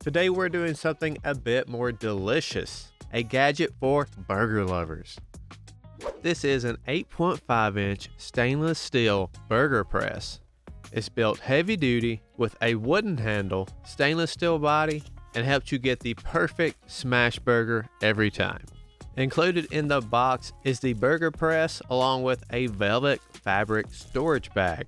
Today we're doing something a bit more delicious, a gadget for burger lovers. This is an 8.5-inch stainless steel burger press. It's built heavy duty with a wooden handle, stainless steel body, and helps you get the perfect smash burger every time. Included in the box is the burger press along with a velvet fabric storage bag.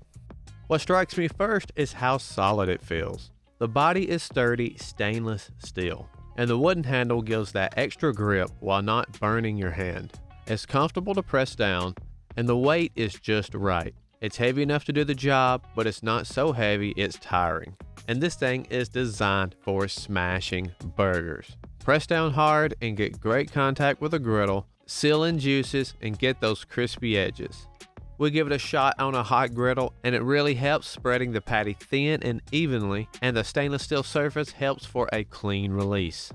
What strikes me first is how solid it feels. The body is sturdy stainless steel, and the wooden handle gives that extra grip while not burning your hand. It's comfortable to press down, and the weight is just right. It's heavy enough to do the job, but it's not so heavy it's tiring. And this thing is designed for smashing burgers. Press down hard and get great contact with the griddle, seal in juices, and get those crispy edges. We give it a shot on a hot griddle, and it really helps spreading the patty thin and evenly, and the stainless steel surface helps for a clean release.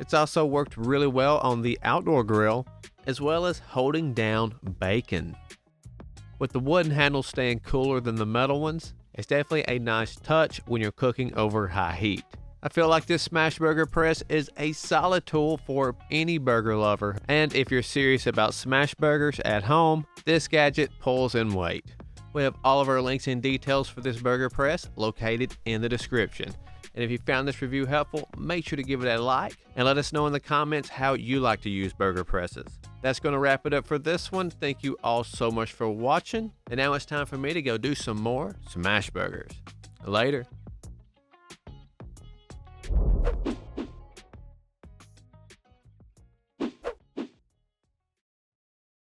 It's also worked really well on the outdoor grill, as well as holding down bacon. With the wooden handle staying cooler than the metal ones, it's definitely a nice touch when you're cooking over high heat. I feel like this smash burger press is a solid tool for any burger lover, and if you're serious about smash burgers at home, this gadget pulls in weight. We have all of our links and details for this burger press located in the description. And if you found this review helpful, make sure to give it a like and let us know in the comments how you like to use burger presses. That's going to wrap it up for this one. Thank you all so much for watching. And now it's time for me to go do some more smash burgers. Later.